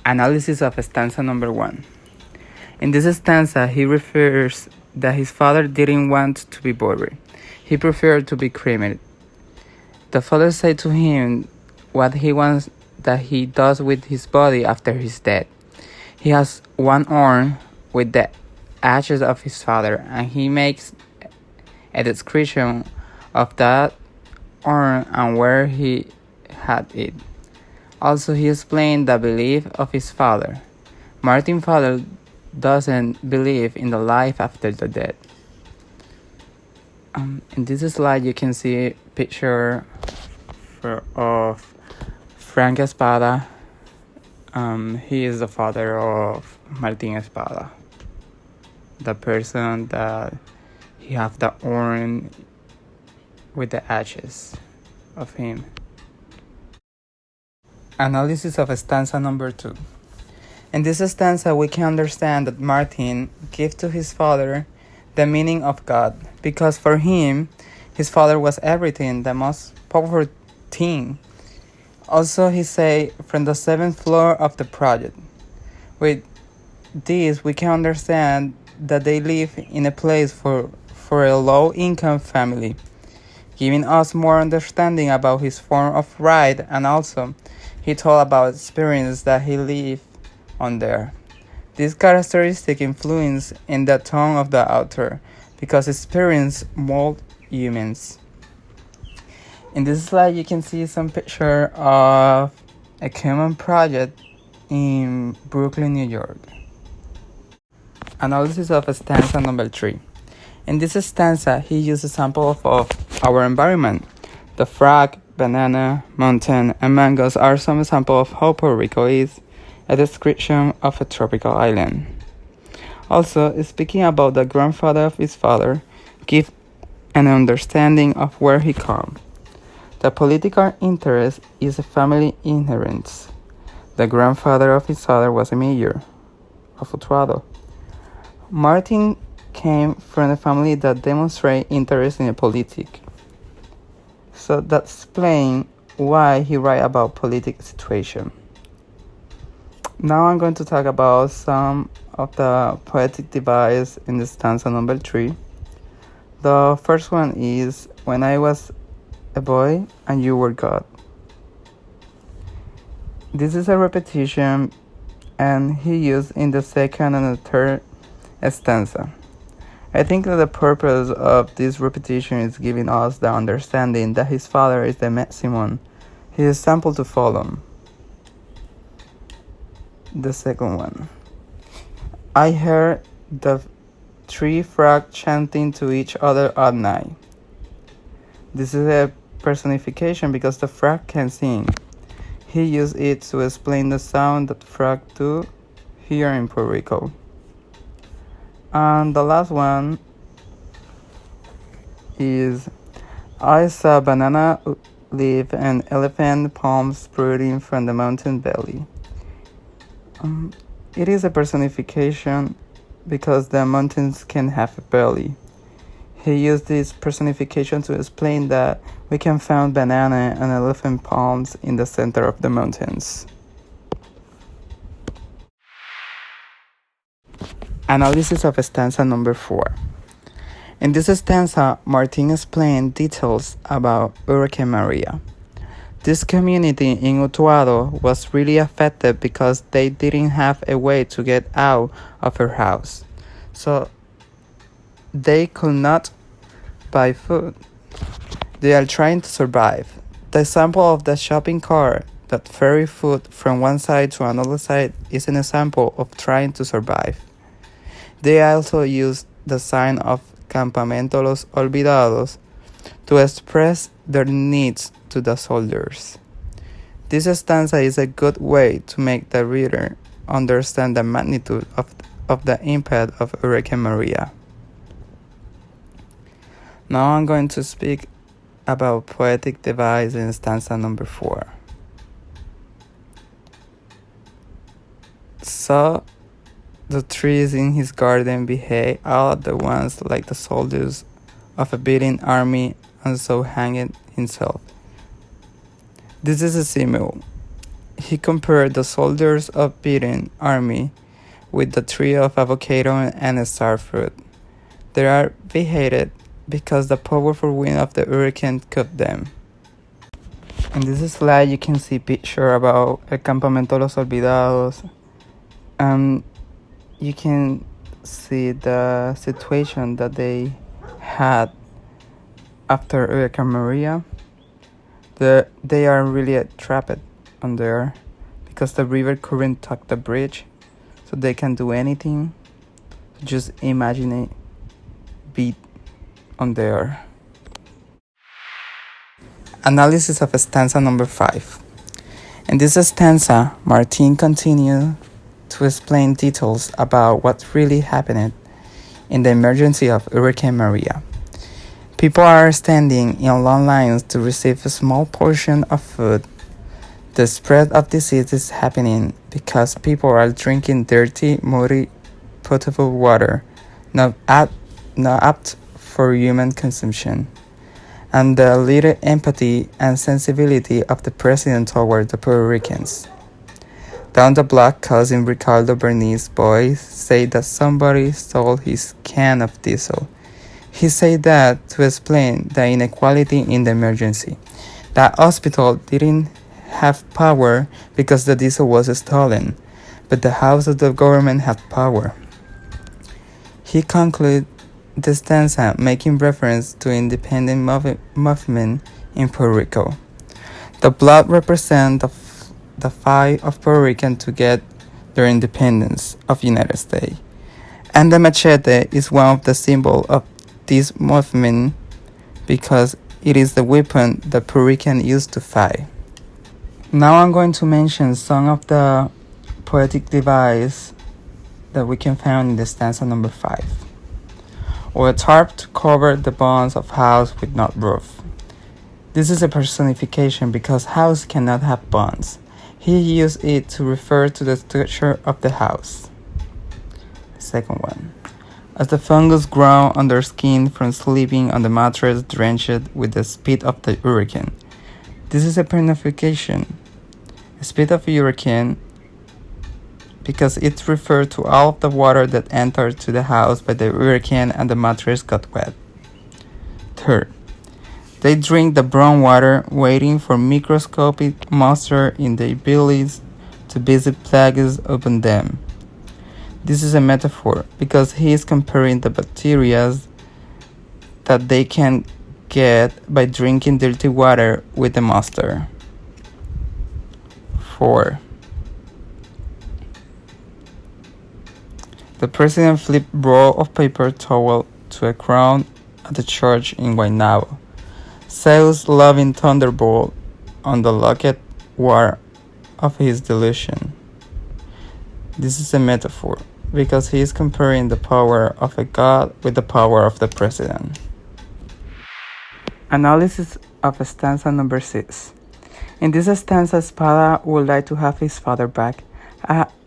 Analysis of stanza number 1. In this stanza, he refers that his father didn't want to be buried. He preferred to be cremated. The father said to him what he wants that he does with his body after his death. He has one urn with the ashes of his father, and he makes a description of that urn and where he had it. Also, he explained the belief of his father. Martin's father doesn't believe in the life after the death. In this slide, you can see a picture of Frank Espada. He is the father of Martin Espada, the person that he have the urn with the ashes of him. Analysis of stanza number 2. In this stanza, we can understand that Martin gave to his father the meaning of God, because for him, his father was everything, the most powerful thing. Also, he said from the 7th floor of the project. With this, we can understand that they live in a place for a low-income family, giving us more understanding about his form of right, and also he told about experience that he lived on there. This characteristic influence in the tone of the author, because experience mold humans. In this slide, you can see some picture of a common project in Brooklyn, New York. Analysis of stanza number 3. In this stanza, he used a sample of our environment. The frog, banana, mountain, and mangoes are some examples of how Puerto Rico is a description of a tropical island. Also, speaking about the grandfather of his father, give an understanding of where he comes. The political interest is a family inheritance. The grandfather of his father was a mayor of Utuado. Martin came from a family that demonstrated interest in politics. So that explains why he write about political situation. Now I'm going to talk about some of the poetic device in the stanza number 3. The first one is, when I was a boy and you were God. This is a repetition, and he used in the second and the third stanza. I think that the purpose of this repetition is giving us the understanding that his father is the maximum, his example to follow. The second one. I heard the 3 frogs chanting to each other at night. This is a personification because the frog can sing. He used it to explain the sound that frogs do here in Puerto Rico. And the last one is, I saw banana leaf and elephant palms sprouting from the mountain belly. It is a personification because the mountains can have a belly. He used this personification to explain that we can find banana and elephant palms in the center of the mountains. Analysis of stanza number 4. In this stanza, Martin explained details about Hurricane Maria. This community in Utuado was really affected because they didn't have a way to get out of their house. So they could not buy food. They are trying to survive. The example of the shopping cart that ferry food from one side to another side is an example of trying to survive. They also use the sign of Campamento Los Olvidados to express their needs to the soldiers. This stanza is a good way to make the reader understand the magnitude of the impact of Hurricane Maria. Now I'm going to speak about poetic device in stanza number 4. Saw the trees in his garden behave all at the once like the soldiers of a beating army, and so hanged himself. This is a simile. he compared the soldiers of beaten army with the tree of avocado and a star fruit. They are beheaded because the powerful wind of the hurricane cut them. In this slide you can see picture about El Campamento Los Olvidados. You can see the situation that they had after Hurricane Maria. They are really trapped on there because the river current took the bridge, so they can do anything. Just imagine it beat on there. Analysis of stanza number 5. In this stanza, Martin continued to explain details about what really happened in the emergency of Hurricane Maria. People are standing in long lines to receive a small portion of food. The spread of disease is happening because people are drinking dirty, muddy, potable water, not apt for human consumption. And the little empathy and sensibility of the president toward the Puerto Ricans. Down the block, cousin Ricardo Bernice's boy said that somebody stole his can of diesel. He said that to explain the inequality in the emergency. That hospital didn't have power because the diesel was stolen, but the house of the government had power. He concluded the stanza making reference to independent movement in Puerto Rico. The blood represents the fight of Puerto Rican to get their independence of United States, and the machete is one of the symbols of this movement because it is the weapon that Puerto Rican used to fight. Now I'm going to mention some of the poetic devices that we can find in the stanza number 5. Or a tarp to cover the bones of house with no roof. This is a personification because house cannot have bones. He used it to refer to the structure of the house. The second one. As the fungus grow under skin from sleeping on the mattress drenched with the spit of the hurricane. This is a personification. The spit of a hurricane because it referred to all of the water that entered to the house by the hurricane and the mattress got wet. Third, they drink the brown water, waiting for microscopic monsters in their bellies to visit plagues upon them. This is a metaphor because he is comparing the bacteria that they can get by drinking dirty water with the monster. 4. The president flipped roll of paper towel to a crown at the church in Guaynabo. Zeus' loving thunderbolt on the locket war of his delusion. This is a metaphor because he is comparing the power of a god with the power of the president. Analysis of stanza number 6. In this stanza, Espada would like to have his father back.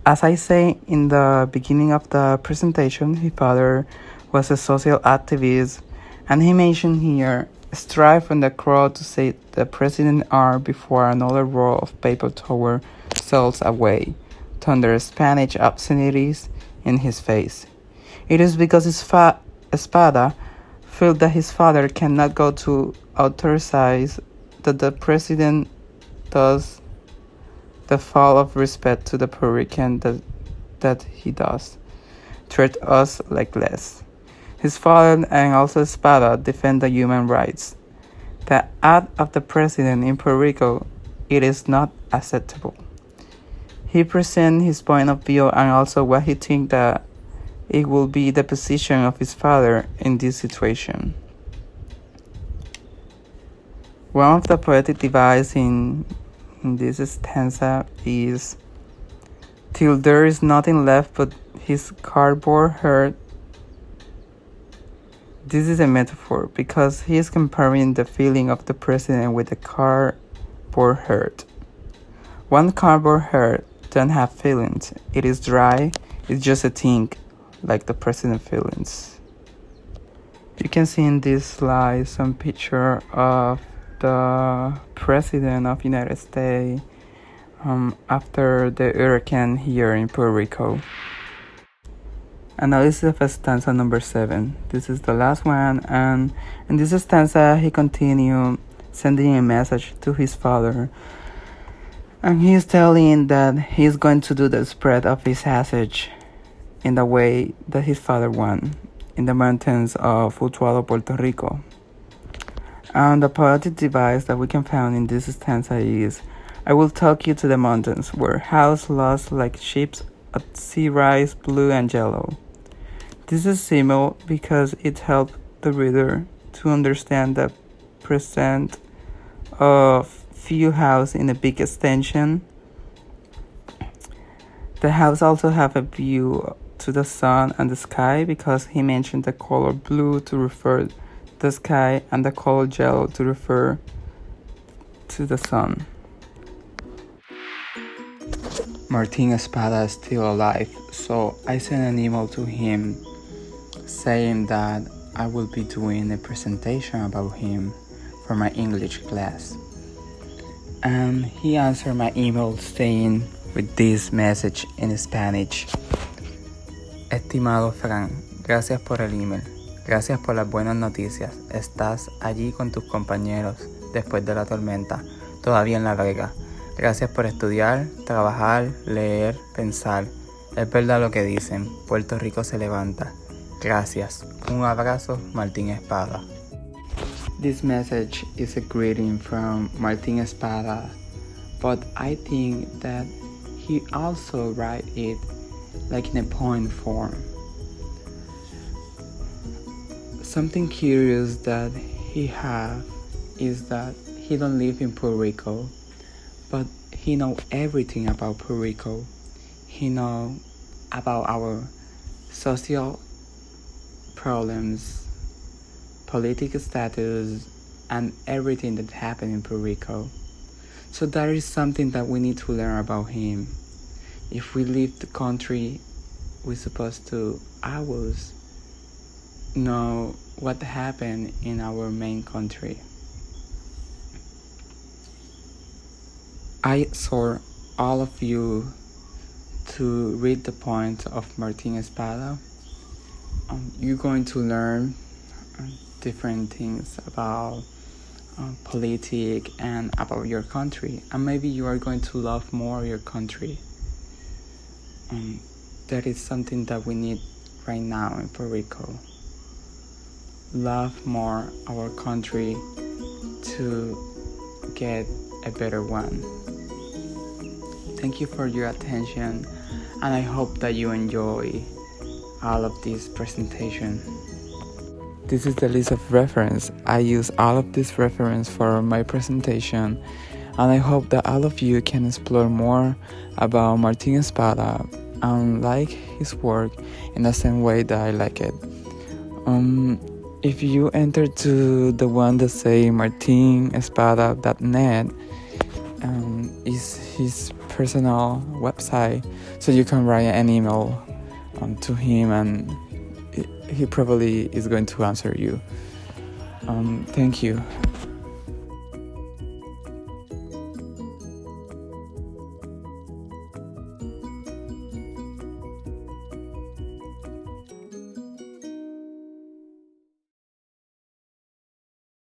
As I say in the beginning of the presentation, his father was a social activist, and he mentioned here, strive from the crowd to say the president arm before another roll of paper towel sails away, thunder Spanish obscenities in his face. It is because Espada felt that his father cannot go to authorize that the president does the fall of respect to the Puerto Rican that he does, treat us like less. His father and also Espada defend the human rights. The act of the president in Puerto Rico, it is not acceptable. He presents his point of view and also what he thinks that it will be the position of his father in this situation. One of the poetic devices in this stanza is till there is nothing left but his cardboard heart. This is a metaphor because he is comparing the feeling of the president with the cardboard heart. One cardboard heart don't have feelings. It is dry. It's just a thing like the president feelings. You can see in this slide some picture of the president of United States after the hurricane here in Puerto Rico. And now this is stanza number 7. This is the last one, and in this stanza he continued sending a message to his father, and he's telling that he's going to do the spread of his message in the way that his father won, in the mountains of Utuado, Puerto Rico. And the poetic device that we can find in this stanza is, I will take you to the mountains, where house lost like ships at sea rise blue and yellow. This is simple because it helps the reader to understand the present of few houses in a big extension. The house also have a view to the sun and the sky because he mentioned the color blue to refer to the sky and the color yellow to refer to the sun. Martin Espada is still alive, so I sent an email to him saying that I will be doing a presentation about him for my English class. And he answered my email saying with this message in Spanish: Estimado Fran, gracias por el email, gracias por las buenas noticias. Estás allí con tus compañeros después de la tormenta, todavía en La Vega. Gracias por estudiar, trabajar, leer, pensar. Es verdad lo que dicen, Puerto Rico se levanta. Gracias. Un abrazo, Martin Espada. This message is a greeting from Martin Espada, but I think that he also write it like in a poem form. Something curious that he have is that he don't live in Puerto Rico, but he know everything about Puerto Rico. He know about our social problems, political status, and everything that happened in Puerto Rico. So that is something that we need to learn about him. If we leave the country, we're supposed to always know what happened in our main country. I exhort all of you to read the poems of Martin Espada. You're going to learn different things about politics and about your country, and maybe you are going to love more your country. That is something that we need right now in Puerto Rico. Love more our country to get a better one. Thank you for your attention, and I hope that you enjoy all of this presentation. This is the list of reference. I use all of this reference for my presentation, and I hope that all of you can explore more about Martin Espada and like his work in the same way that I like it. If you enter to the one that say martinespada.net, is his personal website, so you can write an email to him, and he probably is going to answer you. Thank you.